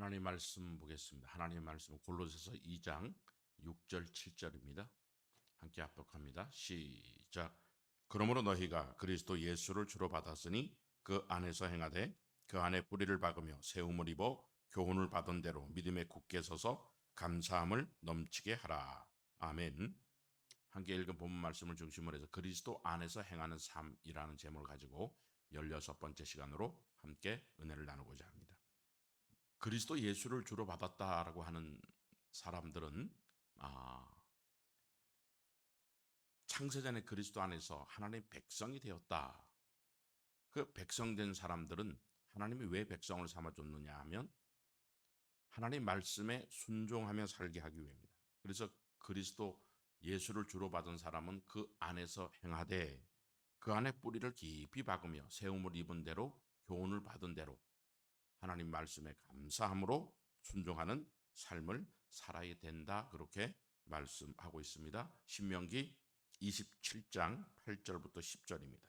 하나님 말씀 보겠습니다. 하나님 말씀 골로새서 2장 6절 7절입니다. 함께 합독합니다. 시작. 그러므로 너희가 그리스도 예수를 주로 받았으니 그 안에서 행하되 그 안에 뿌리를 박으며 세움을 입어 교훈을 받은 대로 믿음에 굳게 서서 감사함을 넘치게 하라. 아멘. 함께 읽은 본문 말씀을 중심으로 해서 그리스도 안에서 행하는 삶이라는 제목을 가지고 16번째 시간으로 함께 은혜를 나누고자 합니다. 그리스도 예수를 주로 받았다라고 하는 사람들은 창세전에 그리스도 안에서 하나님의 백성이 되었다. 그 백성된 사람들은 하나님이 왜 백성을 삼아줬느냐 하면 하나님 말씀에 순종하며 살게 하기 위함입니다. 그래서 그리스도 예수를 주로 받은 사람은 그 안에서 행하되 그 안에 뿌리를 깊이 박으며 세움을 입은 대로 교훈을 받은 대로 하나님 말씀에 감사함으로 순종하는 삶을 살아야 된다. 그렇게 말씀하고 있습니다. 신명기 27장 8절부터 10절입니다.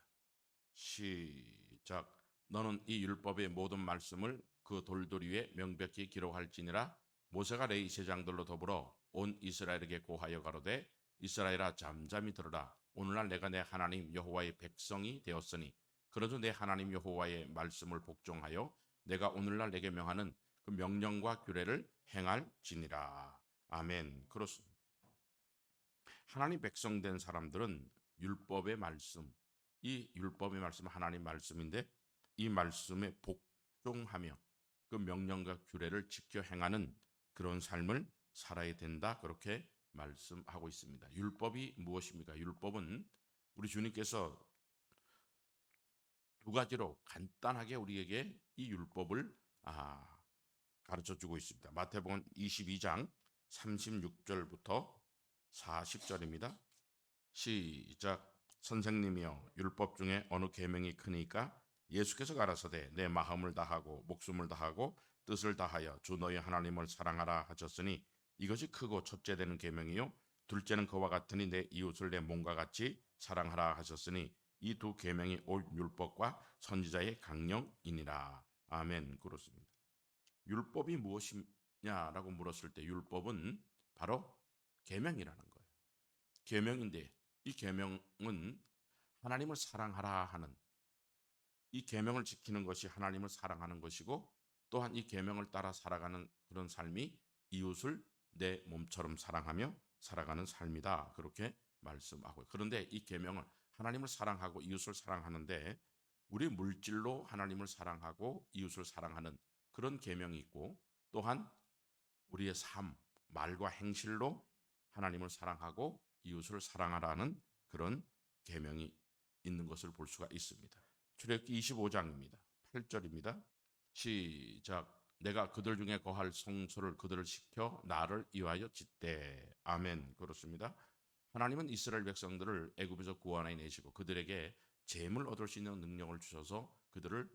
시작. 너는 이 율법의 모든 말씀을 그 돌돌이 위에 명백히 기록할지니라. 모세가 레위 제장들로 더불어 온 이스라엘에게 고하여 가로되 이스라엘아 잠잠히 들으라. 오늘날 내가 내 하나님 여호와의 백성이 되었으니 그러므로 내 하나님 여호와의 말씀을 복종하여 내가 오늘날 내게 명하는 그 명령과 규례를 행할지니라. 아멘. 그렇습니다. 하나님 백성된 사람들은 율법의 말씀, 이 율법의 말씀은 하나님 말씀인데 이 말씀에 복종하며 그 명령과 규례를 지켜 행하는 그런 삶을 살아야 된다. 그렇게 말씀하고 있습니다. 율법이 무엇입니까? 율법은 우리 주님께서 두 가지로 간단하게 우리에게 이 율법을 가르쳐주고 있습니다. 마태복음 22장 36절부터 40절입니다. 시작. 선생님이여 율법 중에 어느 계명이 크니까? 예수께서 가라사대 내 마음을 다하고 목숨을 다하고 뜻을 다하여 주 너희 하나님을 사랑하라 하셨으니 이것이 크고 첫째 되는 계명이요 둘째는 그와 같으니 내 이웃을 내 몸과 같이 사랑하라 하셨으니 이 두 계명이 올 율법과 선지자의 강령이니라. 아멘. 그렇습니다. 율법이 무엇이냐라고 물었을 때 율법은 바로 계명이라는 거예요. 계명인데 이 계명은 하나님을 사랑하라 하는, 이 계명을 지키는 것이 하나님을 사랑하는 것이고 또한 이 계명을 따라 살아가는 그런 삶이 이웃을 내 몸처럼 사랑하며 살아가는 삶이다. 그렇게 말씀하고요. 그런데 이 계명을 하나님을 사랑하고 이웃을 사랑하는데 우리 물질로 하나님을 사랑하고 이웃을 사랑하는 그런 계명이 있고 또한 우리의 삶, 말과 행실로 하나님을 사랑하고 이웃을 사랑하라는 그런 계명이 있는 것을 볼 수가 있습니다. 출애굽기 25장입니다. 8절입니다. 시작. 내가 그들 중에 거할 성소를 그들을 시켜 나를 위하여 짓되. 아멘. 그렇습니다. 하나님은 이스라엘 백성들을 애굽에서 구원해 내시고 그들에게 재물 얻을 수 있는 능력을 주셔서 그들을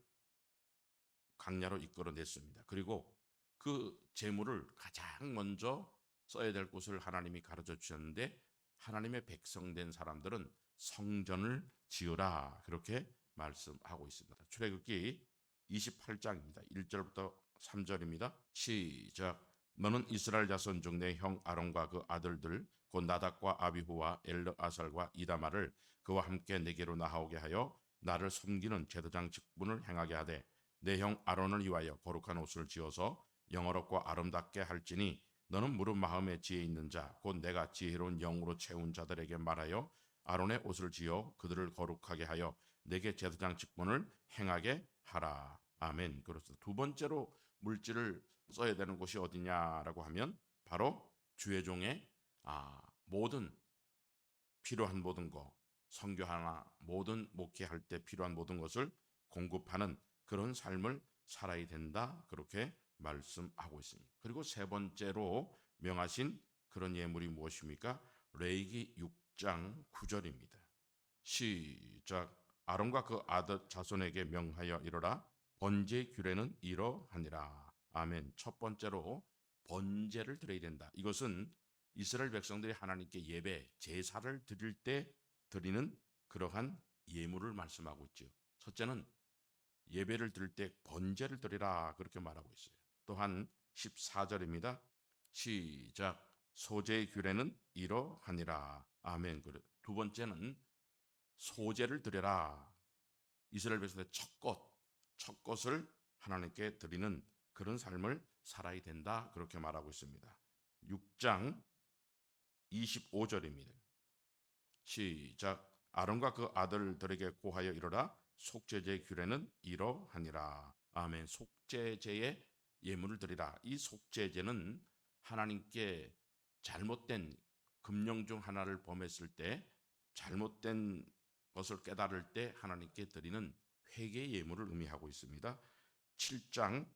광야로 이끌어냈습니다. 그리고 그 재물을 가장 먼저 써야 될 곳을 하나님이 가르쳐 주셨는데 하나님의 백성된 사람들은 성전을 지으라 그렇게 말씀하고 있습니다. 출애굽기 28장입니다. 1절부터 3절입니다. 시작. 너는 이스라엘 자손 중 내 형 아론과 그 아들들 곧 나답과 아비후와 엘르아살과 이다마를 그와 함께 내게로 나아오게 하여 나를 섬기는 제사장 직분을 행하게 하되 내 형 아론을 위하여 거룩한 옷을 지어서 영어롭고 아름답게 할지니 너는 무릇 마음에 지혜 있는 자 곧 내가 지혜로운 영으로 채운 자들에게 말하여 아론의 옷을 지어 그들을 거룩하게 하여 내게 제사장 직분을 행하게 하라. 아멘. 그렇습니다. 두 번째로 물질을 써야 되는 곳이 어디냐라고 하면 바로 주의 종의 모든 필요한 모든 것, 선교하나 모든 목회할 때 필요한 모든 것을 공급하는 그런 삶을 살아야 된다. 그렇게 말씀하고 있습니다. 그리고 세 번째로 명하신 그런 예물이 무엇입니까? 레위기 6장 9절입니다. 시작. 아론과 그 아들 자손에게 명하여 이르라. 번제 규례는 이러하니라. 아멘. 첫 번째로 번제를 드려야 된다. 이것은 이스라엘 백성들이 하나님께 예배, 제사를 드릴 때 드리는 그러한 예물을 말씀하고 있죠. 첫째는 예배를 드릴 때 번제를 드리라 그렇게 말하고 있어요. 또한 14절입니다. 시작. 소재의 규례는 이러하니라. 아멘. 두 번째는 소재를 드려라. 이스라엘 백성의 첫 것을 하나님께 드리는 그런 삶을 살아야 된다. 그렇게 말하고 있습니다. 6장 25절입니다. 시작. 아론과 그 아들들에게 고하여 이르라. 속죄제의 규례는 이러하니라. 아멘. 속죄제의 예물을 드리라. 이 속죄제는 하나님께 잘못된 금령 중 하나를 범했을 때, 잘못된 것을 깨달을 때 하나님께 드리는 회개 예물을 의미하고 있습니다. 7장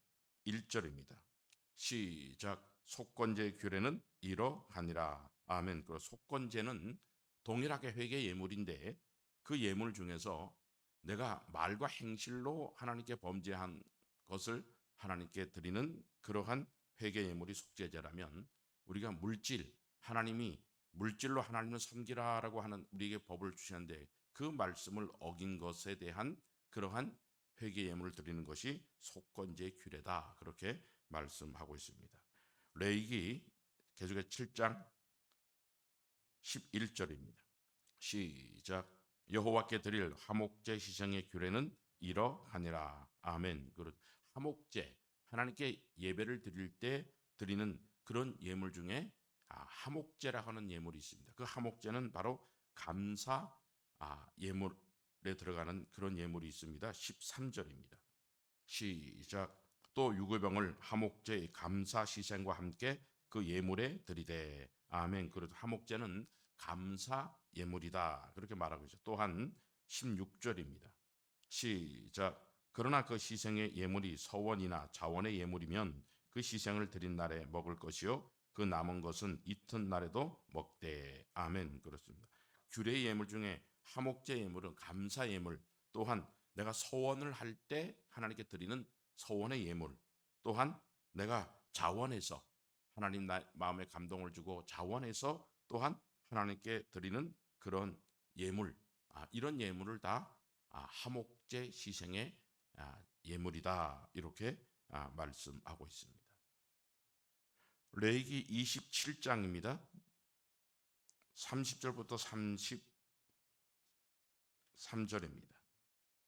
1절입니다. 시작. 속건제의 규례는 이러하니라. 아멘. 그 속건제는 동일하게 회개 예물인데, 그 예물 중에서 내가 말과 행실로 하나님께 범죄한 것을 하나님께 드리는 그러한 회개 예물이 속죄제라면, 우리가 하나님이 물질로 하나님을 섬기라라고 하는 우리에게 법을 주시는데 그 말씀을 어긴 것에 대한 그러한 회개 예물을 드리는 것이 속건제의 규례다. 그렇게 말씀하고 있습니다. 레위기 계속해 7장 11절입니다. 시작. 여호와께 드릴 화목제 희생의 규례는 이러하니라. 아멘. 화목제, 하나님께 예배를 드릴 때 드리는 그런 예물 중에 화목제라 하는 예물이 있습니다. 그 화목제는 바로 감사 예물에 들어가는 그런 예물이 있습니다. 13절입니다. 시작. 또 유구병을 화목제의 감사 시생과 함께 그 예물에 드리되. 아멘. 그래서 화목제는 감사 예물이다. 그렇게 말하고 있죠. 또한 16절입니다. 시작. 그러나 그 시생의 예물이 서원이나 자원의 예물이면 그 시생을 드린 날에 먹을 것이요 그 남은 것은 이튿날에도 먹되. 아멘. 그렇습니다. 규례의 예물 중에 화목제 예물은 감사 예물, 또한 내가 서원을 할 때 하나님께 드리는 서원의 예물, 또한 내가 자원해서 하나님 마음에 감동을 주고 자원해서 또한 하나님께 드리는 그런 예물, 이런 예물을 다 화목제 희생의 예물이다. 이렇게 말씀하고 있습니다. 레위기 27장입니다. 30절부터 33절입니다.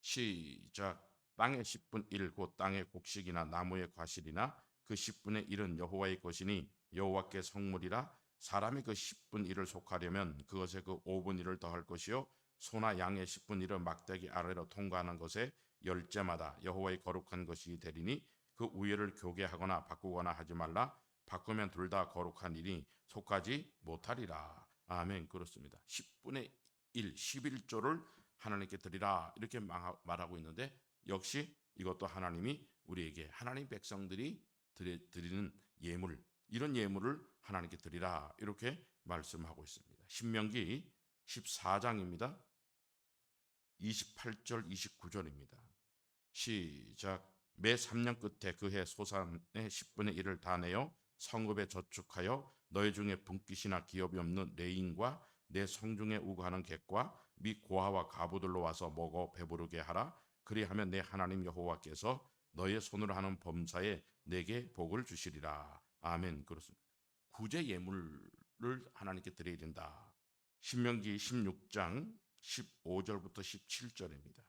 시작. 땅의 10분 1 곧 땅의 곡식이나 나무의 과실이나 그 10분의 1은 여호와의 것이니 여호와께 성물이라. 사람이 그 10분 1을 속하려면 그것에 그 5분 1을 더할 것이요 소나 양의 10분 1은 막대기 아래로 통과하는 것에 열째마다 여호와의 거룩한 것이 되리니 그 우열을 교개하거나 바꾸거나 하지 말라. 바꾸면 둘 다 거룩한 일이 속하지 못하리라. 아멘. 그렇습니다. 10분의 1, 11조를 하나님께 드리라. 이렇게 말하고 있는데, 역시 이것도 하나님이 우리에게, 하나님 백성들이 드리는 예물, 이런 예물을 하나님께 드리라. 이렇게 말씀하고 있습니다. 신명기 14장입니다. 28절 29절입니다. 시작. 매 3년 끝에 그 해 소산의 10분의 1을 다 내어 성읍에 저축하여 너희 중에 분깃이나 기업이 없는 레인과 내 성중에 우거하는 객과 및 고아와 가부들로 와서 먹어 배부르게 하라. 그리하면 내 하나님 여호와께서 너의 손으로 하는 범사에 내게 복을 주시리라. 아멘. 그렇습니다. 구제 예물을 하나님께 드려야 된다. 신명기 16장 15절부터 17절입니다.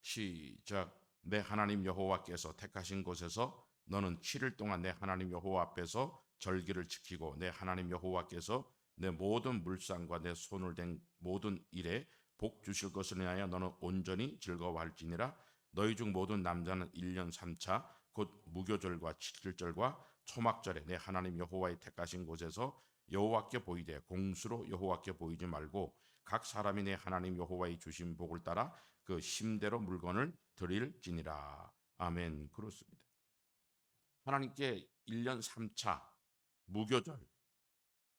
시작. 내 하나님 여호와께서 택하신 곳에서 너는 7일 동안 내 하나님 여호와 앞에서 절기를 지키고 내 하나님 여호와께서 내 모든 물상과 내 손을 댄 모든 일에 복 주실 것을 위하여 너는 온전히 즐거워할지니라. 너희 중 모든 남자는 1년 3차 곧 무교절과 7일절과 초막절에 내 하나님 여호와의 택하신 곳에서 여호와께 보이되 공수로 여호와께 보이지 말고 각 사람이 내 하나님 여호와의 주신 복을 따라 그 심대로 물건을 드릴지니라. 아멘. 그렇습니다. 하나님께 1년 3차 무교절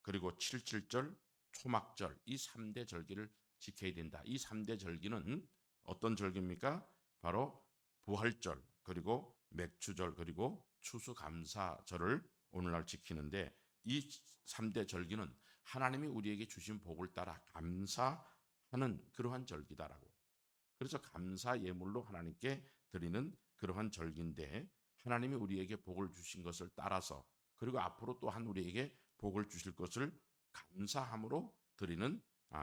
그리고 7.7절 초막절, 이 3대 절기를 지켜야 된다. 이 3대 절기는 어떤 절기입니까? 바로 부활절, 그리고 맥주절, 그리고 추수감사절을 오늘날 지키는데, 이 3대 절기는 하나님이 우리에게 주신 복을 따라 감사하는 그러한 절기다라고. 그래서 감사 예물로 하나님께 드리는 그러한 절기인데, 하나님이 우리에게 복을 주신 것을 따라서 그리고 앞으로 또한 우리에게 복을 주실 것을 감사함으로 드리는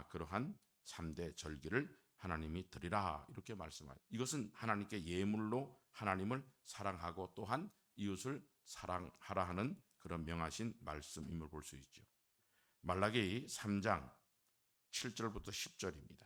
그러한 3대 절기를 하나님이 드리라 이렇게 말씀하죠. 이것은 하나님께 예물로 하나님을 사랑하고 또한 이웃을 사랑하라 하는 그런 명하신 말씀임을 볼 수 있죠. 말라기 3장 7절부터 10절입니다.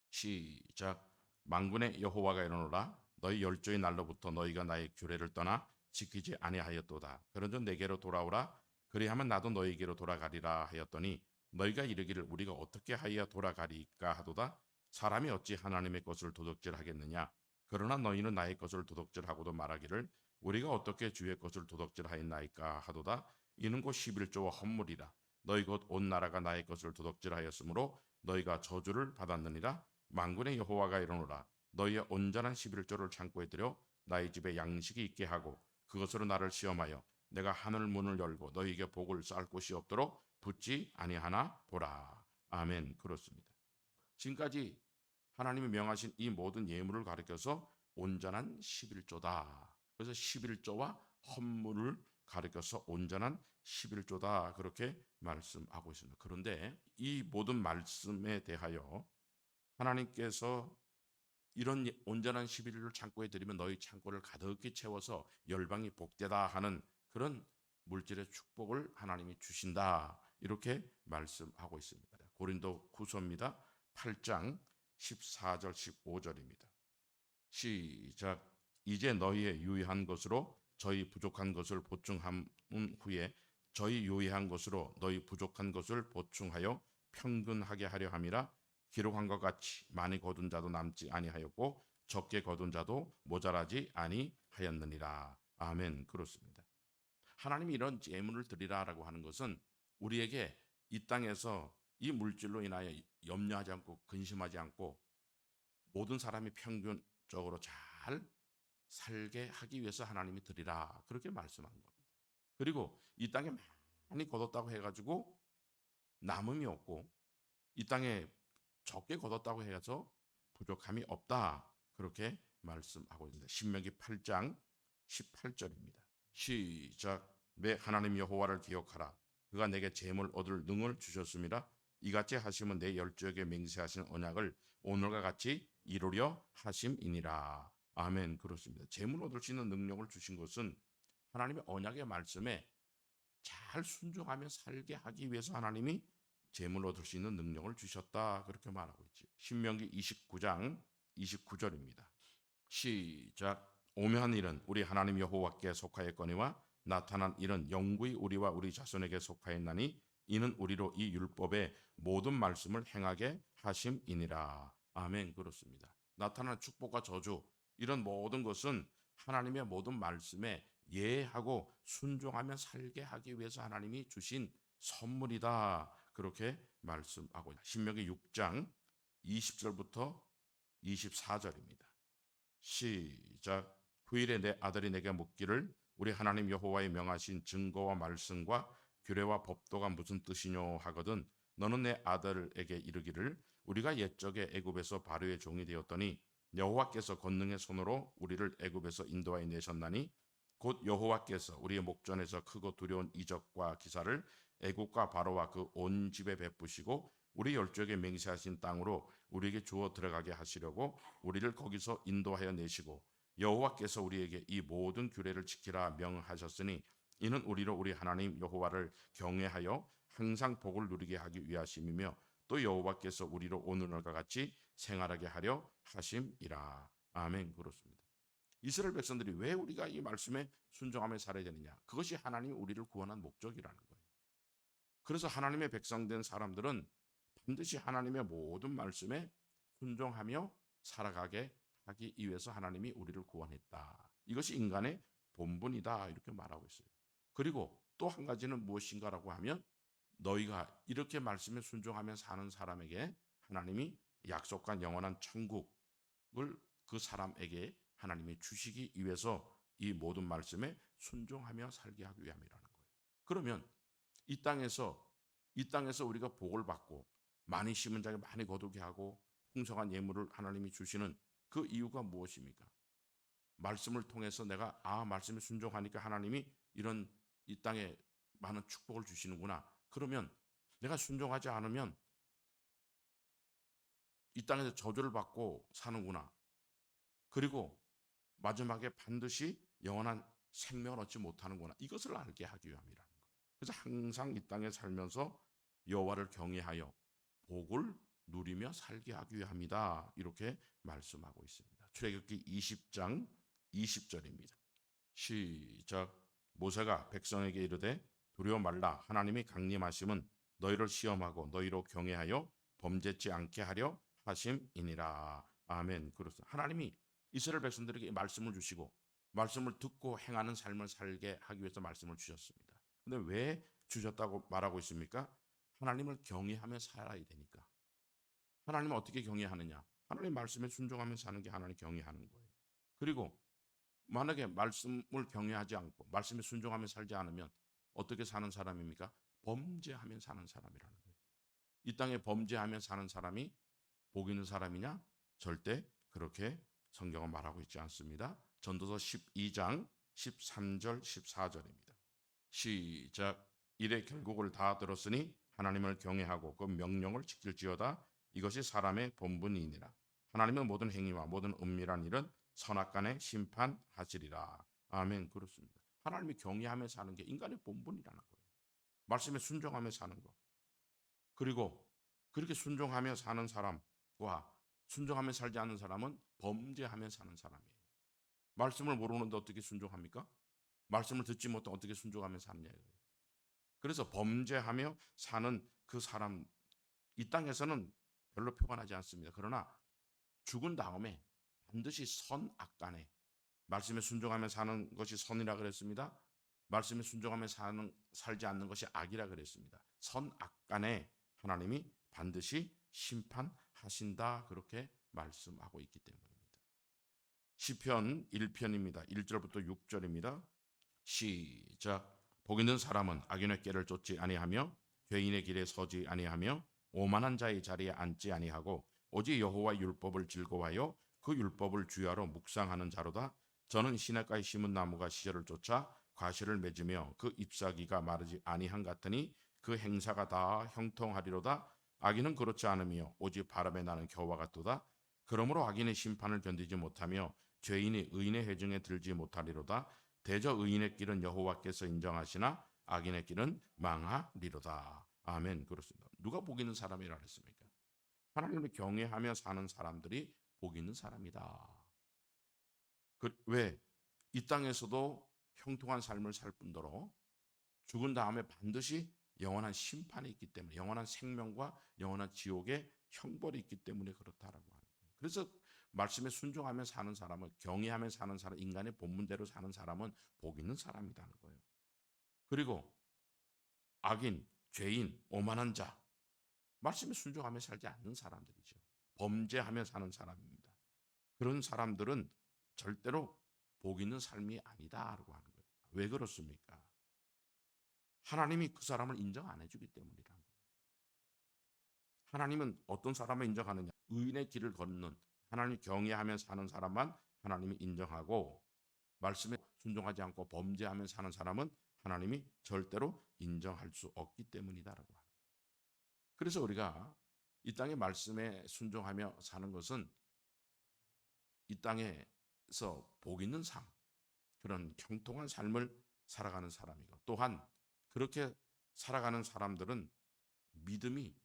시작. 만군의 여호와가 이르노라 너희 열조의 날로부터 너희가 나의 규례를 떠나 지키지 아니하였도다. 그런즉 내게로 돌아오라 그리하면 나도 너희에게로 돌아가리라 하였더니 너희가 이르기를 우리가 어떻게 하여야 돌아가리까 하도다. 사람이 어찌 하나님의 것을 도둑질하겠느냐. 그러나 너희는 나의 것을 도둑질하고도 말하기를 우리가 어떻게 주의 것을 도둑질하였나이까 하도다. 이는 곧 11조와 헌물이라. 너희 곧 온 나라가 나의 것을 도둑질하였으므로 너희가 저주를 받았느니라. 만군의 여호와가 이르노라 너희의 온전한 11조를 창고에 들여 나의 집에 양식이 있게 하고 그것으로 나를 시험하여 내가 하늘 문을 열고 너희에게 복을 쌓을 곳이 없도록 붙지 아니하나 보라. 아멘. 그렇습니다. 지금까지 하나님이 명하신 이 모든 예물을 가리켜서 온전한 11조다. 그래서 11조와 헌물을 가리켜서 온전한 11조다 그렇게 말씀하고 있습니다. 그런데 이 모든 말씀에 대하여 하나님께서 이런 온전한 11조를 창고에 드리면 너희 창고를 가득히 채워서 열방이 복되다 하는 그런 물질의 축복을 하나님이 주신다 이렇게 말씀하고 있습니다. 고린도 후서입니다. 8장 14절 15절입니다. 시작. 이제 너희의 유의한 것으로 저희 부족한 것을 보충한 후에 저희 유의한 것으로 너희 부족한 것을 보충하여 평균하게 하려 함이라. 기록한 것 같이 많이 거둔 자도 남지 아니하였고 적게 거둔 자도 모자라지 아니하였느니라. 아멘. 그렇습니다. 하나님이 이런 예물을 드리라라고 하는 것은 우리에게 이 땅에서 이 물질로 인하여 염려하지 않고 근심하지 않고 모든 사람이 평균적으로 잘 살게 하기 위해서 하나님이 드리라 그렇게 말씀한 겁니다. 그리고 이 땅에 많이 거뒀다고 해가지고 남음이 없고 이 땅에 적게 거뒀다고 해서 부족함이 없다 그렇게 말씀하고 있습니다. 신명기 8장 18절입니다. 시작. 내 하나님 여호와를 기억하라. 그가 내게 재물 얻을 능을 주셨습니다. 이같이 하시면 내 열조에게 맹세하신 언약을 오늘과 같이 이루려 하심이니라. 아멘. 그렇습니다. 재물 얻을 수 있는 능력을 주신 것은 하나님의 언약의 말씀에 잘 순종하며 살게 하기 위해서 하나님이 재물 얻을 수 있는 능력을 주셨다 그렇게 말하고 있지. 신명기 29장 29절입니다. 시작. 오묘한 일은 우리 하나님 여호와께 속하였거니와 나타난 일은 영구히 우리와 우리 자손에게 속하였나니 이는 우리로 이 율법의 모든 말씀을 행하게 하심이니라. 아멘. 그렇습니다. 나타난 축복과 저주 이런 모든 것은 하나님의 모든 말씀에 예하고 순종하며 살게 하기 위해서 하나님이 주신 선물이다 그렇게 말씀하고 있습니다. 신명기 6장 20절부터 24절입니다. 시작. 후일에 내 아들이 내게 묻기를 우리 하나님 여호와의 명하신 증거와 말씀과 규례와 법도가 무슨 뜻이뇨 하거든 너는 내 아들에게 이르기를 우리가 옛적에 애굽에서 바로의 종이 되었더니 여호와께서 권능의 손으로 우리를 애굽에서 인도하여 내셨나니 곧 여호와께서 우리의 목전에서 크고 두려운 이적과 기사를 애국과 바로와 그 온 집에 베푸시고 우리 열조에게 맹세하신 땅으로 우리에게 주어 들어가게 하시려고 우리를 거기서 인도하여 내시고 여호와께서 우리에게 이 모든 규례를 지키라 명하셨으니 이는 우리로 우리 하나님 여호와를 경외하여 항상 복을 누리게 하기 위하심이며 또 여호와께서 우리로 오늘날과 같이 생활하게 하려 하심이라. 아멘. 그렇습니다. 이스라엘 백성들이 왜 우리가 이 말씀에 순종하며 살아야 되느냐? 그것이 하나님이 우리를 구원한 목적이라는 거예요. 그래서 하나님의 백성된 사람들은 반드시 하나님의 모든 말씀에 순종하며 살아가게 하기 위해서 하나님이 우리를 구원했다. 이것이 인간의 본분이다 이렇게 말하고 있어요. 그리고 또 한 가지는 무엇인가라고 하면 너희가 이렇게 말씀에 순종하며 사는 사람에게 하나님이 약속한 영원한 천국을 그 사람에게 하나님이 주시기 위해서 이 모든 말씀에 순종하며 살게 하기 위함이라는 거예요. 그러면 이 땅에서 우리가 복을 받고 많이 심은 자에게 많이 거두게 하고 풍성한 예물을 하나님이 주시는 그 이유가 무엇입니까? 말씀을 통해서 내가 말씀에 순종하니까 하나님이 이런 이 땅에 많은 축복을 주시는구나. 그러면 내가 순종하지 않으면 이 땅에서 저주를 받고 사는구나. 그리고 마지막에 반드시 영원한 생명을 얻지 못하는구나. 이것을 알게 하기 위함이라는 거예요. 그래서 항상 이 땅에 살면서 여호와를 경외하여 복을 누리며 살게 하기 위함이다. 이렇게 말씀하고 있습니다. 출애굽기 20장 20절입니다. 시작. 모세가 백성에게 이르되 두려워 말라. 하나님이 강림하심은 너희를 시험하고 너희로 경외하여 범죄치 않게 하려 하심이니라. 아멘. 그렇습니다. 하나님이 이스라엘 백성들에게 말씀을 주시고 말씀을 듣고 행하는 삶을 살게 하기 위해서 말씀을 주셨습니다. 근데 왜 주셨다고 말하고 있습니까? 하나님을 경외하며 살아야 되니까. 하나님을 어떻게 경외하느냐? 하나님 말씀에 순종하며 사는 게 하나님 경외하는 거예요. 그리고 만약에 말씀을 경외하지 않고 말씀에 순종하며 살지 않으면 어떻게 사는 사람입니까? 범죄하며 사는 사람이라는 거예요. 이 땅에 범죄하며 사는 사람이 복 있는 사람이냐? 절대 그렇게 성경은 말하고 있지 않습니다. 전도서 12장 13절 14절입니다. 시작. 이래 결국을 다 들었으니 하나님을 경외하고 그 명령을 지킬지어다. 이것이 사람의 본분이니라. 하나님은 모든 행위와 모든 은밀한 일은 선악간에 심판하시리라. 아멘. 그렇습니다. 하나님이 경외하며 사는 게 인간의 본분이라는 거예요. 말씀에 순종하며 사는 거. 그리고 그렇게 순종하며 사는 사람과 순종하며 살지 않는 사람은 범죄하며 사는 사람이에요. 말씀을 모르는데 어떻게 순종합니까? 말씀을 듣지 못해 어떻게 순종하며 사느냐 이거예요. 그래서 범죄하며 사는 그 사람, 이 땅에서는 별로 표가 나지 않습니다. 그러나 죽은 다음에 반드시 선악간에, 말씀에 순종하며 사는 것이 선이라 그랬습니다. 말씀에 순종하며 살지 않는 것이 악이라 그랬습니다. 선악간에 하나님이 반드시 심판하신다, 그렇게 말씀하고 있기 때문입니다. 시편 1편입니다. 1절부터 6절입니다. 시작. 복 있는 사람은 악인의 꾀를 쫓지 아니하며 죄인의 길에 서지 아니하며 오만한 자의 자리에 앉지 아니하고 오직 여호와의 율법을 즐거워하여 그 율법을 주야로 묵상하는 자로다. 저는 시냇가에 심은 나무가 시절을 쫓아 과실을 맺으며 그 잎사귀가 마르지 아니한 같으니 그 행사가 다 형통하리로다. 악인은 그렇지 않으며 오직 바람에 나는 겨와 같도다. 그러므로 악인의 심판을 견디지 못하며 죄인이 의인의 회중에 들지 못하리로다. 대저 의인의 길은 여호와께서 인정하시나 악인의 길은 망하리로다. 아멘. 그렇습니다. 누가 복 있는 사람이라 했습니까? 하나님을 경외하며 사는 사람들이 복 있는 사람이다. 왜? 이 땅에서도 형통한 삶을 살 뿐더러 죽은 다음에 반드시 영원한 심판이 있기 때문에, 영원한 생명과 영원한 지옥의 형벌이 있기 때문에 그렇다라고 하는 거예요. 그래서 말씀에 순종하며 사는 사람은, 경외하며 사는 사람, 인간의 본분대로 사는 사람은 복 있는 사람이라는 거예요. 그리고 악인, 죄인, 오만한 자, 말씀에 순종하며 살지 않는 사람들이죠. 범죄하며 사는 사람입니다. 그런 사람들은 절대로 복 있는 삶이 아니다라고 하는 거예요. 왜 그렇습니까? 하나님이 그 사람을 인정 안 해주기 때문이라는 거예요. 하나님은 어떤 사람을 인정하느냐? 의인의 길을 걷는, 하나님 경외하며 사는 사람만 하나님이 인정하고, 말씀에 순종하지 않고 범죄하며 사는 사람은 하나님이 절대로 인정할 수 없기 때문이다라고 하는 거예요. 그래서 우리가 이 땅의 말씀에 순종하며 사는 것은 이 땅에서 복 있는 삶, 그런 형통한 삶을 살아가는 사람이고, 또한 그렇게 살아가는 사람들은 믿음이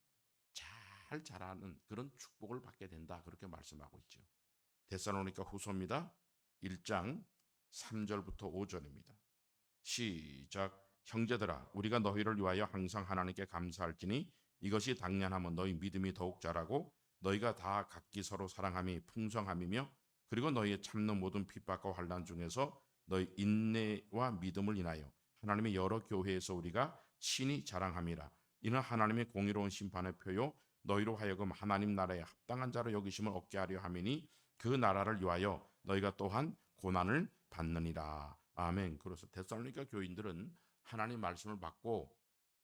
잘 자라는 그런 축복을 받게 된다, 그렇게 말씀하고 있죠. 데살로니가 후서입니다. 1장 3절부터 5절입니다. 시작. 형제들아, 우리가 너희를 위하여 항상 하나님께 감사할지니 이것이 당연하면 너희 믿음이 더욱 자라고 너희가 다 각기 서로 사랑함이 풍성함이며, 그리고 너희의 참는 모든 핍박과 환난 중에서 너희 인내와 믿음을 인하여 하나님의 여러 교회에서 우리가 친히 자랑함이라. 이는 하나님의 공의로운 심판의 표요 너희로 하여금 하나님 나라에 합당한 자로 여기심을 얻게 하려 함이니 그 나라를 위하여 너희가 또한 고난을 받느니라. 아멘. 그래서 데살로니가 교인들은 하나님 말씀을 받고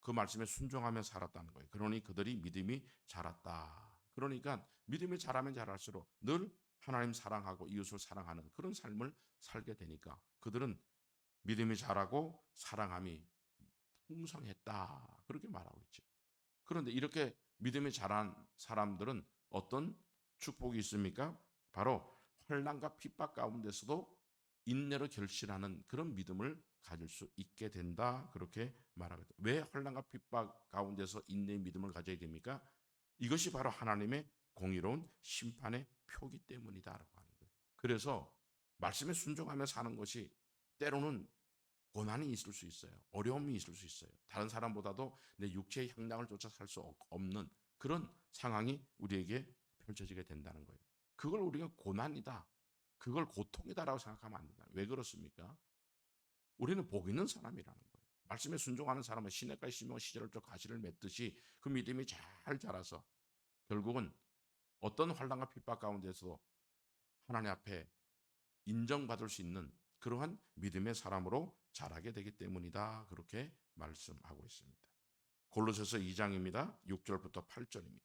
그 말씀에 순종하며 살았다는 거예요. 그러니 그들이 믿음이 자랐다. 그러니까 믿음이 자라면 자랄수록 늘 하나님 사랑하고 이웃을 사랑하는 그런 삶을 살게 되니까 그들은 믿음이 자라고 사랑함이 풍성했다. 그렇게 말하고 있죠. 그런데 이렇게 믿음이 자란 사람들은 어떤 축복이 있습니까? 바로 환난과 핍박 가운데서도 인내로 결실하는 그런 믿음을 가질 수 있게 된다. 그렇게 말하거든요. 왜 환난과 핍박 가운데서 인내의 믿음을 가져야 됩니까? 이것이 바로 하나님의 공의로운 심판의 표기 때문이다라고 하는 거예요. 그래서 말씀에 순종하며 사는 것이 때로는 고난이 있을 수 있어요. 어려움이 있을 수 있어요. 다른 사람보다도 내 육체의 향락을 쫓아 살 수 없는 그런 상황이 우리에게 펼쳐지게 된다는 거예요. 그걸 우리가 고난이다, 그걸 고통이다라고 생각하면 안 된다. 왜 그렇습니까? 우리는 복 있는 사람이라는 거예요. 말씀에 순종하는 사람은 시냇가에 심어 시절적 가시를 맺듯이 그 믿음이 잘 자라서 결국은 어떤 환난과 핍박 가운데서 하나님 앞에 인정받을 수 있는 그러한 믿음의 사람으로 자라게 되기 때문이다. 그렇게 말씀하고 있습니다. 골로새서 2장입니다. 6절부터 8절입니다.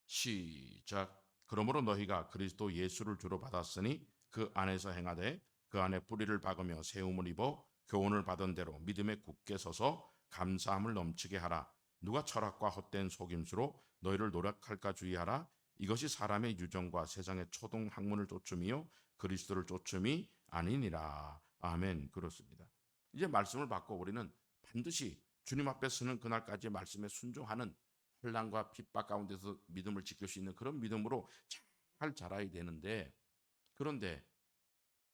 시작. 그러므로 너희가 그리스도 예수를 주로 받았으니 그 안에서 행하되 그 안에 뿌리를 박으며 세움을 입어 교훈을 받은 대로 믿음에 굳게 서서 감사함을 넘치게 하라. 누가 철학과 헛된 속임수로 너희를 노력할까 주의하라. 이것이 사람의 유정과 세상의 초동 학문을 쫓음이요 그리스도를 쫓음이 아니니라. 아멘. 그렇습니다. 이제 말씀을 받고 우리는 반드시 주님 앞에 서는 그날까지 말씀에 순종하는 혼란과 핍박 가운데서 믿음을 지킬 수 있는 그런 믿음으로 잘 자라야 되는데, 그런데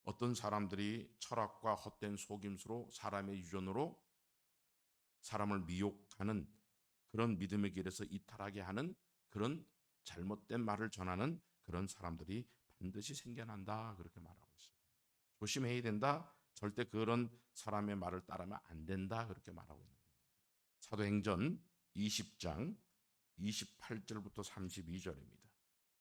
어떤 사람들이 철학과 헛된 속임수로 사람의 유전으로 사람을 미혹하는 그런 믿음의 길에서 이탈하게 하는 그런 잘못된 말을 전하는 그런 사람들이 반드시 생겨난다. 그렇게 말하고 있어요. 조심해야 된다. 절대 그런 사람의 말을 따르면 안 된다. 그렇게 말하고 있는 거예요. 사도행전 20장 28절부터 32절입니다.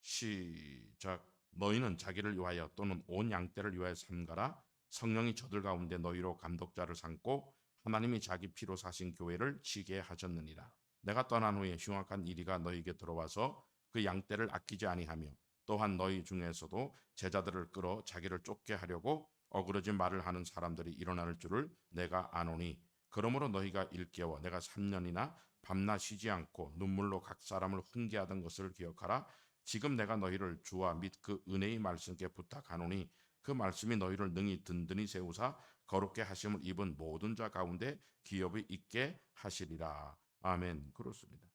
시작. 너희는 자기를 위하여 또는 온 양떼를 위하여 삼가라. 성령이 저들 가운데 너희로 감독자를 삼고 하나님이 자기 피로 사신 교회를 지게 하셨느니라. 내가 떠난 후에 흉악한 이리가 너희에게 들어와서 그 양떼를 아끼지 아니하며 또한 너희 중에서도 제자들을 끌어 자기를 쫓게 하려고 어그러진 말을 하는 사람들이 일어날 줄을 내가 아노니, 그러므로 너희가 일깨워 내가 3년이나 밤낮 쉬지 않고 눈물로 각 사람을 훈계하던 것을 기억하라. 지금 내가 너희를 주와 및 그 은혜의 말씀께 부탁하노니 그 말씀이 너희를 능히 든든히 세우사 거룩게 하심을 입은 모든 자 가운데 기업이 있게 하시리라. 아멘. 그렇습니다.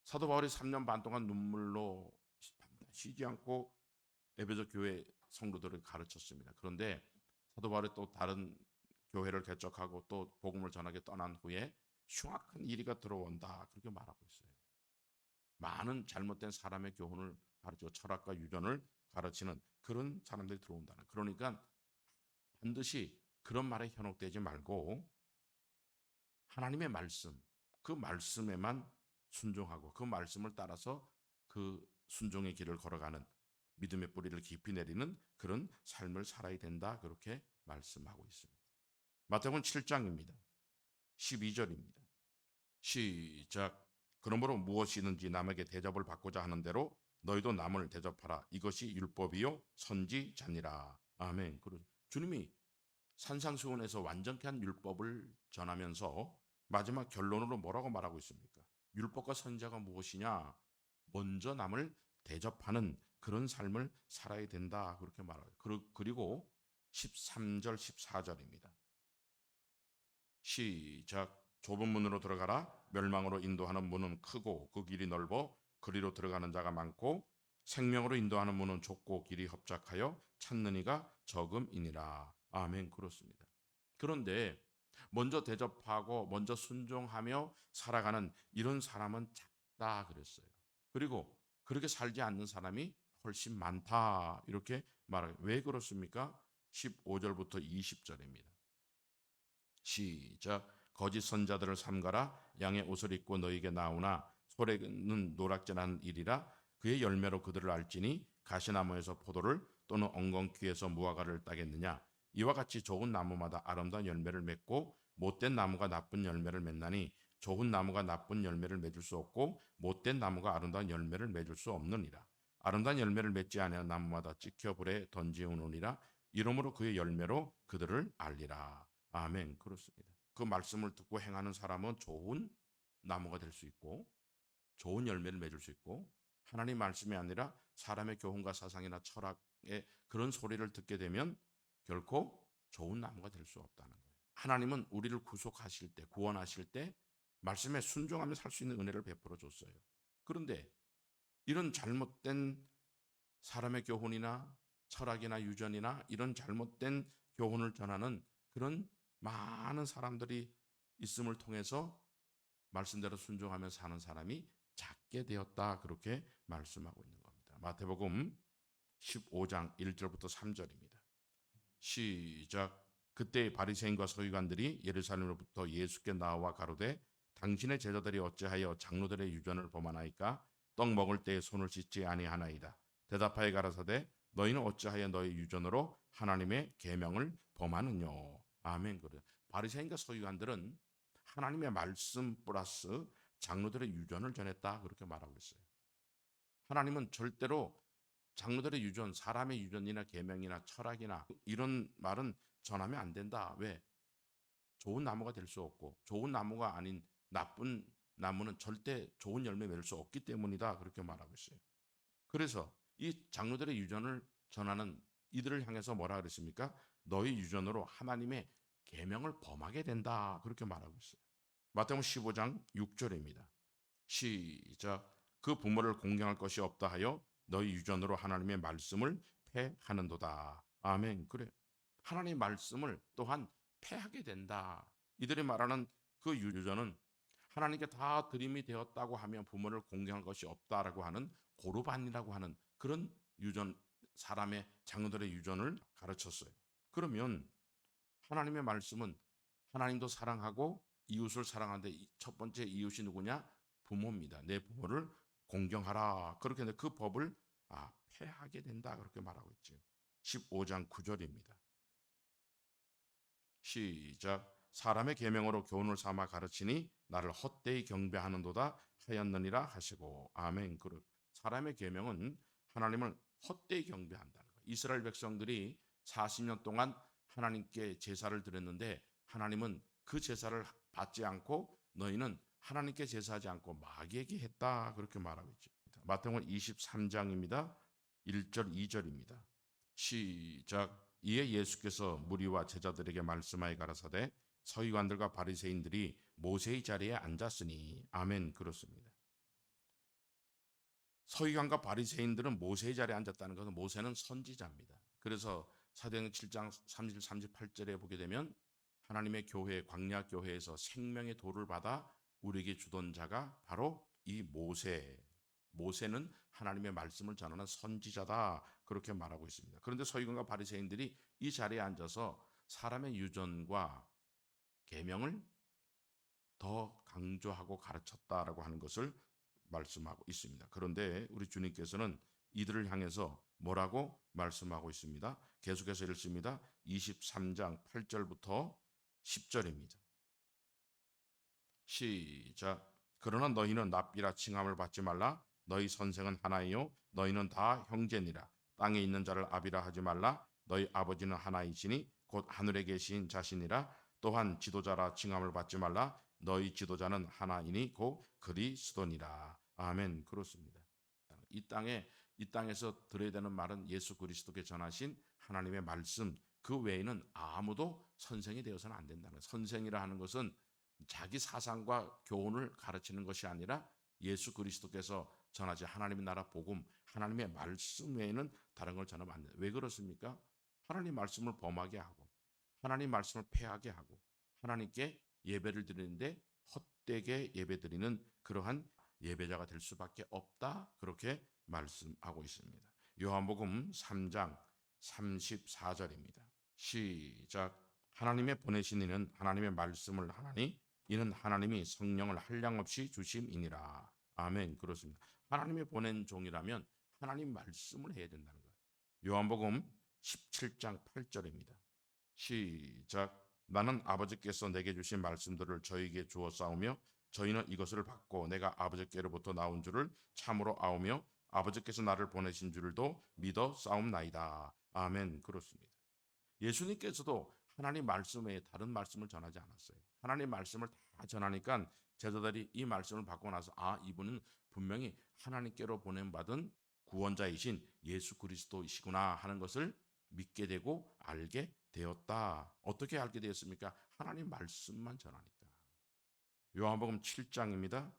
사도 바울이 3년 반 동안 눈물로 쉬지 않고 에베소 교회 성도들을 가르쳤습니다. 그런데 사도 바울이 또 다른 교회를 개척하고 또 복음을 전하게 떠난 후에 흉악한 이리가 들어온다. 그렇게 말하고 있어요. 많은 잘못된 사람의 교훈을 가르치고 철학과 유전을 가르치는 그런 사람들이 들어온다는. 그러니까 반드시 그런 말에 현혹되지 말고 하나님의 말씀, 그 말씀에만 순종하고 그 말씀을 따라서 그 순종의 길을 걸어가는 믿음의 뿌리를 깊이 내리는 그런 삶을 살아야 된다. 그렇게 말씀하고 있습니다. 마태복음 7장입니다. 12절입니다. 시작. 그러므로 무엇이든지 남에게 대접을 받고자 하는 대로 너희도 남을 대접하라. 이것이 율법이요 선지자니라. 아멘. 주님이 산상수훈에서 완전케 한 율법을 전하면서 마지막 결론으로 뭐라고 말하고 있습니까? 율법과 선지자가 무엇이냐? 먼저 남을 대접하는 그런 삶을 살아야 된다. 그렇게 말하고, 그리고 13절 14절입니다. 시작. 좁은 문으로 들어가라. 멸망으로 인도하는 문은 크고 그 길이 넓어 그리로 들어가는 자가 많고 생명으로 인도하는 문은 좁고 길이 협착하여 찾는 이가 적음이니라. 아멘. 그렇습니다. 그런데 먼저 대접하고 먼저 순종하며 살아가는 이런 사람은 작다 그랬어요. 그리고 그렇게 살지 않는 사람이 훨씬 많다. 이렇게 말해요. 왜 그렇습니까? 15절부터 20절입니다. 시작. 거짓 선자들을 삼가라. 양의 옷을 입고 너희에게 나오나 소래는 노략질하는 일이라. 그의 열매로 그들을 알지니 가시나무에서 포도를 또는 엉겅퀴에서 무화과를 따겠느냐. 이와 같이 좋은 나무마다 아름다운 열매를 맺고 못된 나무가 나쁜 열매를 맺나니 좋은 나무가 나쁜 열매를 맺을 수 없고 못된 나무가 아름다운 열매를 맺을 수 없느니라. 아름다운 열매를 맺지 아니한 나무마다 찍혀 불에 던지우느니라. 이러므로 그의 열매로 그들을 알리라. 아멘. 그렇습니다. 그 말씀을 듣고 행하는 사람은 좋은 나무가 될 수 있고 좋은 열매를 맺을 수 있고, 하나님 말씀이 아니라 사람의 교훈과 사상이나 철학의 그런 소리를 듣게 되면 결코 좋은 나무가 될 수 없다는 거예요. 하나님은 우리를 구속하실 때, 구원하실 때 말씀에 순종하며 살 수 있는 은혜를 베풀어 줬어요. 그런데 이런 잘못된 사람의 교훈이나 철학이나 유전이나 이런 잘못된 교훈을 전하는 그런 많은 사람들이 있음을 통해서 말씀대로 순종하며 사는 사람이 작게 되었다, 그렇게 말씀하고 있는 겁니다. 마태복음 15장 1절부터 3절입니다. 시작. 그때 바리새인과 서기관들이 예루살렘으로부터 예수께 나와 가로되 당신의 제자들이 어찌하여 장로들의 유전을 범하나이까? 떡 먹을 때에 손을 씻지 아니하나이다. 대답하여 가라사대 너희는 어찌하여 너희 유전으로 하나님의 계명을 범하느냐. 아멘. 그래. 바리새인과 서기관들은 하나님의 말씀 플러스 장로들의 유전을 전했다, 그렇게 말하고 있어요. 하나님은 절대로 장로들의 유전, 사람의 유전이나 계명이나 철학이나 이런 말은 전하면 안 된다. 왜? 좋은 나무가 될 수 없고 좋은 나무가 아닌 나쁜 나무는 절대 좋은 열매 맺을 수 없기 때문이다, 그렇게 말하고 있어요. 그래서 이 장로들의 유전을 전하는 이들을 향해서 뭐라 그랬습니까? 너희 유전으로 하나님의 계명을 범하게 된다, 그렇게 말하고 있어요. 마태복음 15장 6절입니다. 시작. 그 부모를 공경할 것이 없다 하여 너희 유전으로 하나님의 말씀을 패하는도다. 아멘. 그래. 하나님의 말씀을 또한 패하게 된다. 이들이 말하는 그 유전은 하나님께 다 드림이 되었다고 하면 부모를 공경할 것이 없다라고 하는 고르반이라고 하는 그런 유전, 사람의 장로들의 유전을 가르쳤어요. 그러면 하나님의 말씀은 하나님도 사랑하고 이웃을 사랑하는데 첫 번째 이웃이 누구냐? 부모입니다. 내 부모를 공경하라. 그렇게 그 법을 폐하게 된다, 그렇게 말하고 있죠. 15장 9절입니다. 시작. 사람의 계명으로 교훈을 삼아 가르치니 나를 헛되이 경배하는도다 하였느니라 하시고. 아멘. 사람의 계명은 하나님을 헛되이 경배한다는 거예요. 이스라엘 백성들이 40년 동안 하나님께 제사를 드렸는데 하나님은 그 제사를 받지 않고 너희는 하나님께 제사하지 않고 마귀에게 했다, 그렇게 말하고 있죠. 마태복음 23장입니다. 1절 2절입니다. 시작. 이에 예수께서 무리와 제자들에게 말씀하여 가라사대 서기관들과 바리새인들이 모세의 자리에 앉았으니. 아멘. 그렇습니다. 서기관과 바리새인들은 모세의 자리에 앉았다는 것은 모세는 선지자입니다. 그래서 사도행전 7장 30, 38절에 보게 되면 하나님의 교회, 광야 교회에서 생명의 도를 받아 우리에게 주던 자가 바로 이 모세는 하나님의 말씀을 전하는 선지자다, 그렇게 말하고 있습니다. 그런데 서기관과 바리새인들이 이 자리에 앉아서 사람의 유전과 계명을 더 강조하고 가르쳤다라고 하는 것을 말씀하고 있습니다. 그런데 우리 주님께서는 이들을 향해서 뭐라고 말씀하고 있습니다. 계속해서 읽습니다. 23장 8절부터 10절입니다. 시작. 그러나 너희는 납비라 칭함을 받지 말라. 너희 선생은 하나이요 너희는 다 형제니라. 땅에 있는 자를 아비라 하지 말라. 너희 아버지는 하나이시니 곧 하늘에 계신 자신이라. 또한 지도자라 칭함을 받지 말라. 너희 지도자는 하나이니 곧 그리스도니라. 아멘. 그렇습니다. 이 땅에서 들어야 되는 말은 예수 그리스도께 전하신 하나님의 말씀, 그 외에는 아무도 선생이 되어서는 안 된다는 거예요. 선생이라 하는 것은 자기 사상과 교훈을 가르치는 것이 아니라 예수 그리스도께서 전하지 하나님의 나라 복음, 하나님의 말씀 외에는 다른 걸 전하면 안 돼요. 왜 그렇습니까? 하나님 말씀을 범하게 하고 하나님 말씀을 폐하게 하고 하나님께 예배를 드리는데 헛되게 예배드리는 그러한 예배자가 될 수밖에 없다, 그렇게 말씀하고 있습니다. 요한복음 3장 34절입니다. 시작. 하나님의 보내신 이는 하나님의 말씀을 하나니 이는 하나님이 성령을 한량없이 주심이니라. 아멘. 그렇습니다. 하나님의 보낸 종이라면 하나님 말씀을 해야 된다는 거예요. 요한복음 17장 8절입니다. 시작. 나는 아버지께서 내게 주신 말씀들을 저희에게 주어 싸우며 저희는 이것을 받고 내가 아버지께로부터 나온 줄을 참으로 아오며 아버지께서 나를 보내신 줄도 믿어 싸움나이다. 아멘. 그렇습니다. 예수님께서도 하나님 말씀 외에 다른 말씀을 전하지 않았어요. 하나님 말씀을 다 전하니까 제자들이 이 말씀을 받고 나서 이분은 분명히 하나님께로 보냄받은 구원자이신 예수 그리스도이시구나 하는 것을 믿게 되고 알게 되었다. 어떻게 알게 되었습니까? 하나님 말씀만 전하니까. 요한복음 7장입니다.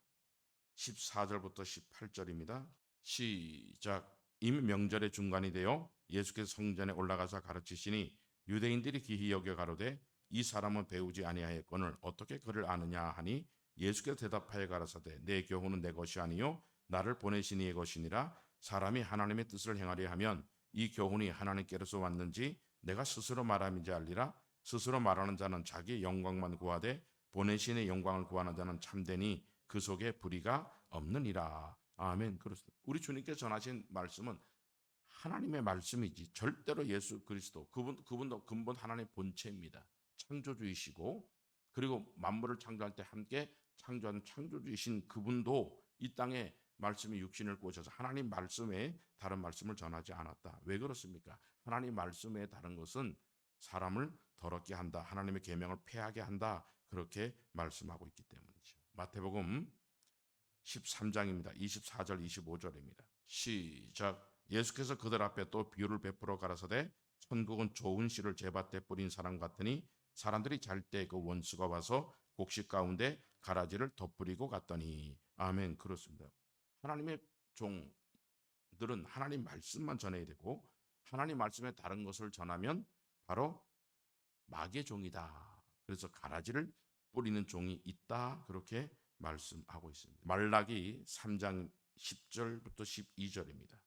14절부터 18절입니다. 시작. 이미 명절의 중간이 되어 예수께서 성전에 올라가서 가르치시니 유대인들이 기히 여겨 가로되 이 사람은 배우지 아니하였거늘 어떻게 그를 아느냐 하니 예수께서 대답하여 가라사대 내 교훈은 내 것이 아니요 나를 보내신 이의 것이니라. 사람이 하나님의 뜻을 행하려 하면 이 교훈이 하나님께로서 왔는지 내가 스스로 말함인지 알리라. 스스로 말하는 자는 자기 영광만 구하되 보내신의 영광을 구하는 자는 참되니 그 속에 불의가 없느니라. 아멘. 그렇습니다. 우리 주님께서 전하신 말씀은 하나님의 말씀이지 절대로 예수 그리스도 그분도 근본 하나님의 본체입니다. 창조주이시고 그리고 만물을 창조할 때 함께 창조한 창조주이신 그분도 이 땅에 말씀이 육신을 꼬셔서 하나님 말씀에 다른 말씀을 전하지 않았다. 왜 그렇습니까? 하나님 말씀에 다른 것은 사람을 더럽게 한다. 하나님의 계명을 폐하게 한다. 그렇게 말씀하고 있기 때문이죠. 마태복음 13장입니다. 24절 25절입니다. 시작. 예수께서 그들 앞에 또 비유를 베풀어 가라사대 천국은 좋은 씨를 제밭에 뿌린 사람 같으니 사람들이 잘 때 그 원수가 와서 곡식 가운데 가라지를 덧뿌리고 갔더니. 아멘. 그렇습니다. 하나님의 종들은 하나님 말씀만 전해야 되고 하나님 말씀에 다른 것을 전하면 바로 마귀의 종이다. 그래서 가라지를 뿌리는 종이 있다. 그렇게 말씀하고 있습니다. 말라기 3장 10절부터 12절입니다.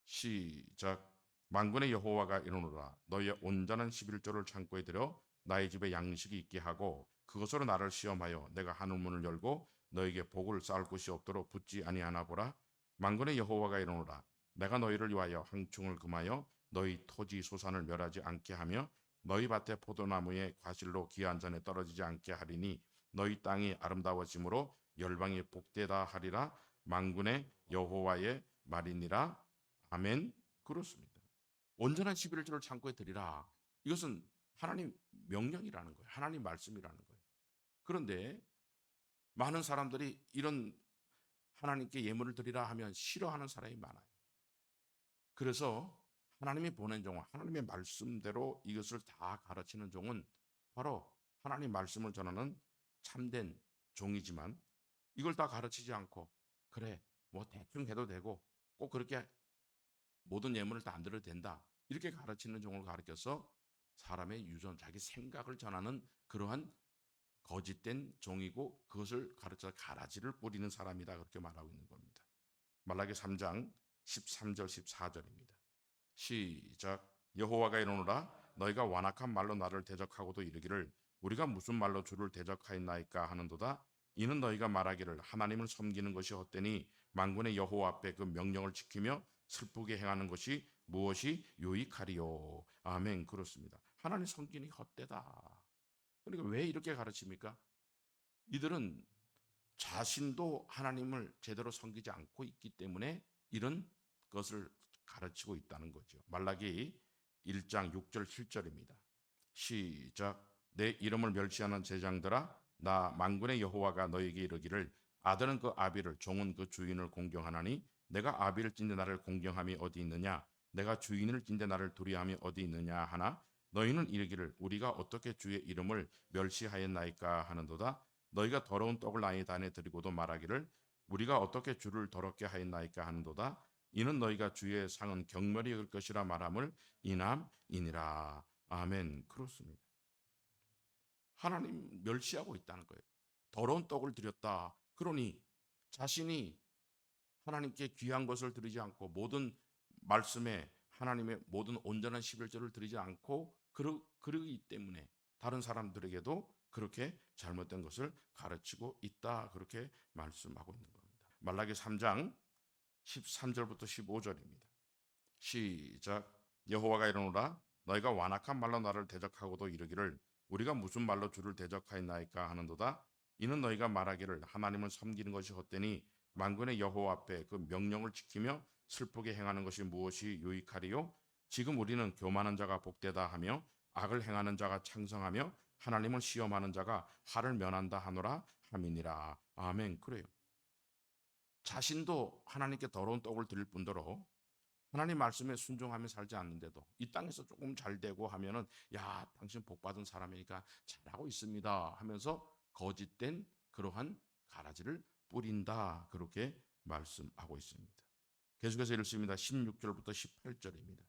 시작. 만군의 여호와가 이르노라 너희의 온전한 11조를 창고에 들여 나의 집에 양식이 있게 하고 그것으로 나를 시험하여 내가 하늘문을 열고 너에게 복을 쌓을 곳이 없도록 붙지 아니하나 보라. 만군의 여호와가 이르노라 내가 너희를 위하여 황충을 금하여 너희 토지 소산을 멸하지 않게 하며 너희 밭의 포도나무의 과실로 기한 전에 떨어지지 않게 하리니 너희 땅이 아름다워짐으로 열방이 복되다 하리라. 만군의 여호와의 말이니라. 아멘. 그렇습니다. 온전한 11조를 창고에 드리라. 이것은 하나님 명령이라는 거예요. 하나님 말씀이라는 거예요. 그런데 많은 사람들이 이런 하나님께 예물을 드리라 하면 싫어하는 사람이 많아요. 그래서 하나님이 보낸 종, 하나님의 말씀대로 이것을 다 가르치는 종은 바로 하나님 말씀을 전하는 참된 종이지만 이걸 다 가르치지 않고 그래 뭐 대충 해도 되고 꼭 그렇게 모든 예물을 다 안 드려도 된다 이렇게 가르치는 종을 가르쳐서 사람의 유전 자기 생각을 전하는 그러한 거짓된 종이고 그것을 가르쳐 가라지를 뿌리는 사람이다 그렇게 말하고 있는 겁니다. 말라기 3장 13절 14절입니다. 시작. 여호와가 이르노라 너희가 완악한 말로 나를 대적하고도 이르기를 우리가 무슨 말로 주를 대적하였나이까 하는도다. 이는 너희가 말하기를 하나님을 섬기는 것이 헛되니 만군의 여호와 앞에 그 명령을 지키며 슬프게 행하는 것이 무엇이 유익하리요. 아멘. 그렇습니다. 하나님 섬기는 게 헛되다. 그러니까 왜 이렇게 가르칩니까? 이들은 자신도 하나님을 제대로 섬기지 않고 있기 때문에 이런 것을 가르치고 있다는 거죠. 말라기 1장 6절 7절입니다. 시작. 내 이름을 멸시하는 제장들아 나 만군의 여호와가 너에게 이르기를 아들은 그 아비를 종은 그 주인을 공경하나니 내가 아비를 찐데 나를 공경함이 어디 있느냐 내가 주인을 찐데 나를 두려함이 어디 있느냐 하나 너희는 이르기를 우리가 어떻게 주의 이름을 멸시하였나이까 하는도다. 너희가 더러운 떡을 나의 단에 드리고도 말하기를 우리가 어떻게 주를 더럽게 하였나이까 하는도다. 이는 너희가 주의 상은 경멸이 여길 것이라 말함을 이남이니라. 아멘. 그렇습니다. 하나님 멸시하고 있다는 거예요. 더러운 떡을 드렸다. 그러니 자신이 하나님께 귀한 것을 드리지 않고 모든 말씀에 하나님의 모든 온전한 11조를 드리지 않고 그러기 때문에 다른 사람들에게도 그렇게 잘못된 것을 가르치고 있다. 그렇게 말씀하고 있는 겁니다. 말라기 3장 13절부터 15절입니다. 시작. 여호와가 이르노라 너희가 완악한 말로 나를 대적하고도 이르기를 우리가 무슨 말로 주를 대적하였나이까 하는도다. 이는 너희가 말하기를 하나님을 섬기는 것이 헛되니 만군의 여호와 앞에 그 명령을 지키며 슬프게 행하는 것이 무엇이 유익하리요? 지금 우리는 교만한 자가 복되다 하며 악을 행하는 자가 창성하며 하나님을 시험하는 자가 화를 면한다 하노라 함이니라. 아멘. 그래요. 자신도 하나님께 더러운 떡을 드릴 뿐더러 하나님 말씀에 순종하며 살지 않는데도 이 땅에서 조금 잘 되고 하면은 야, 당신 복 받은 사람이니까 잘하고 있습니다 하면서 거짓된 그러한 가라지를 뿌린다. 그렇게 말씀하고 있습니다. 계속해서 읽습니다. 16절부터 18절입니다.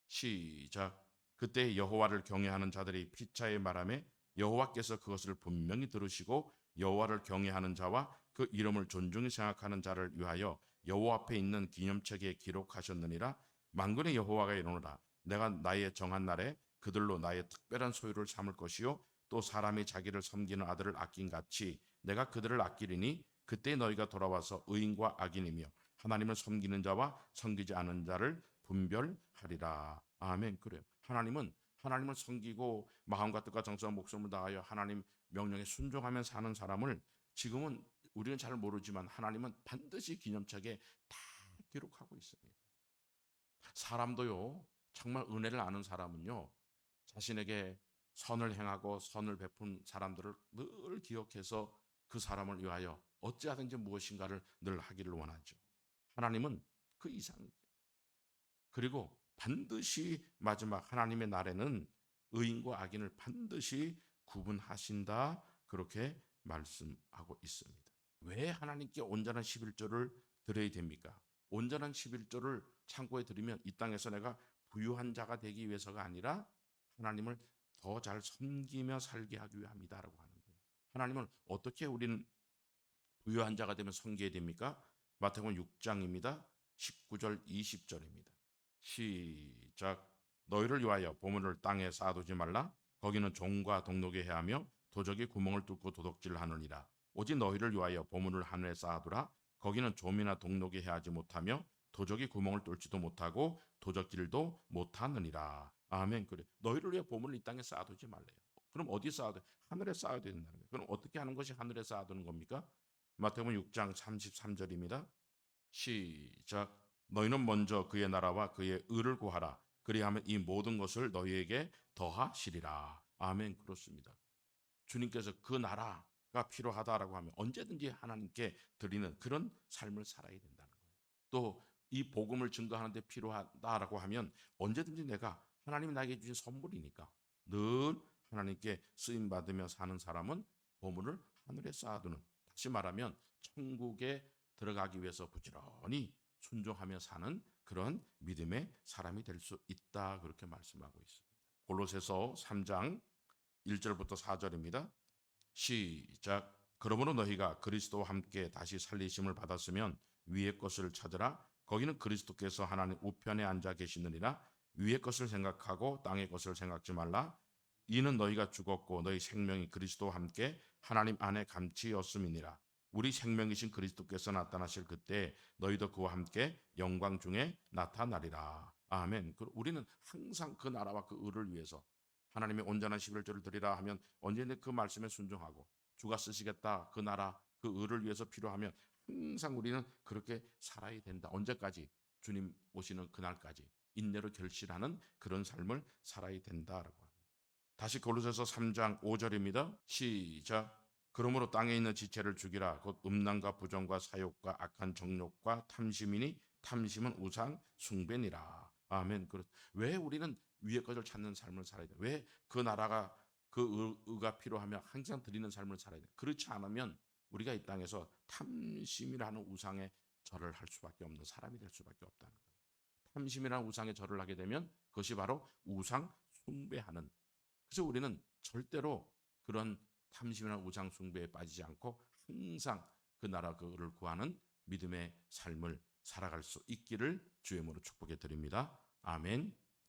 시작. 그때 여호와를 경외하는 자들이 피차의 말하매 여호와께서 그것을 분명히 들으시고 여호와를 경외하는 자와 그 이름을 존중히 생각하는 자를 위하여 여호와 앞에 있는 기념책에 기록하셨느니라. 만군의 여호와가 이르노라. 내가 나의 정한 날에 그들로 나의 특별한 소유를 삼을 것이요 또 사람이 자기를 섬기는 아들을 아낀 같이 내가 그들을 아끼리니 그때 너희가 돌아와서 의인과 악인이며 하나님을 섬기는 자와 섬기지 않는 자를 분별하리라. 아멘. 그래요. 하나님은 하나님을 섬기고 마음과 뜻과 정성과 목숨을 다하여 하나님 명령에 순종하며 사는 사람을 지금은 우리는 잘 모르지만 하나님은 반드시 기념책에 다 기록하고 있습니다. 사람도요, 정말 은혜를 아는 사람은요, 자신에게 선을 행하고 선을 베푼 사람들을 늘 기억해서 그 사람을 위하여 어찌하든지 무엇인가를 늘 하기를 원하죠. 하나님은 그 이상이죠. 그리고 반드시 마지막 하나님의 날에는 의인과 악인을 반드시 구분하신다. 그렇게 말씀하고 있습니다. 왜 하나님께 온전한 11조를 드려야 됩니까? 온전한 11조를 창고에 드리면 이 땅에서 내가 부유한 자가 되기 위해서가 아니라 하나님을 더 잘 섬기며 살게 하기 위함이다라고 하는 거예요. 하나님을 어떻게 우리는 부유한 자가 되면 섬겨야 됩니까? 마태복음 6장입니다. 19절 20절입니다. 시작. 너희를 위하여 보물을 땅에 쌓아두지 말라. 거기는 종과 동록이 해하며 도적이 구멍을 뚫고 도둑질하느니라. 오직 너희를 위하여 보물을 하늘에 쌓아두라. 거기는 좀이나 동록이 해하지 못하며 도적이 구멍을 뚫지도 못하고 도적질도 못하느니라. 아멘. 그래. 너희를 위해 보물을 이 땅에 쌓아두지 말래요. 그럼 어디 쌓아둬? 하늘에 쌓아야 된다는 거예요. 그럼 어떻게 하는 것이 하늘에 쌓아두는 겁니까? 마태복음 6장 33절입니다. 시작. 너희는 먼저 그의 나라와 그의 의를 구하라. 그리하면 이 모든 것을 너희에게 더하시리라. 아멘. 그렇습니다. 주님께서 그 나라가 필요하다라고 하면 언제든지 하나님께 드리는 그런 삶을 살아야 된다는 거예요. 또 이 복음을 증거하는 데 필요하다라고 하면 언제든지 내가 하나님이 나에게 주신 선물이니까 늘 하나님께 쓰임 받으며 사는 사람은 보물을 하늘에 쌓아두는, 다시 말하면 천국에 들어가기 위해서 부지런히 순종하며 사는 그런 믿음의 사람이 될 수 있다. 그렇게 말씀하고 있습니다. 골로새서 3장 1절부터 4절입니다. 시작. 그러므로 너희가 그리스도와 함께 다시 살리심을 받았으면 위의 것을 찾으라. 거기는 그리스도께서 하나님 우편에 앉아 계시느니라. 위의 것을 생각하고 땅의 것을 생각지 말라. 이는 너희가 죽었고 너희 생명이 그리스도와 함께 하나님 안에 감치였음이니라. 우리 생명이신 그리스도께서 나타나실 그때 너희도 그와 함께 영광 중에 나타나리라. 아멘. 우리는 항상 그 나라와 그 의를 위해서 하나님의 온전한 11조를 드리라 하면 언제나 그 말씀에 순종하고 주가 쓰시겠다 그 나라 그 의를 위해서 필요하면 항상 우리는 그렇게 살아야 된다. 언제까지? 주님 오시는 그날까지 인내로 결실하는 그런 삶을 살아야 된다라고 합니다. 다시 골로새서 3장 5절입니다. 시작. 그러므로 땅에 있는 지체를 죽이라. 곧 음란과 부정과 사욕과 악한 정욕과 탐심이니 탐심은 우상 숭배니라. 아멘. 왜 우리는 위의 것을 찾는 삶을 살아야 돼? 왜 그 나라가 그 의가 필요하며 항상 드리는 삶을 살아야 돼? 그렇지 않으면 우리가 이 땅에서 탐심이라는 우상에 절을 할 수밖에 없는 사람이 될 수밖에 없다는 거예요. 탐심이라는 우상에 절을 하게 되면 그것이 바로 우상 숭배하는. 그래서 우리는 절대로 그런 탐심이라는 우상 숭배에 빠지지 않고 항상 그 나라 그를 구하는 믿음의 삶을 살아갈 수 있기를 주의 이름으로 축복해 드립니다. 아멘.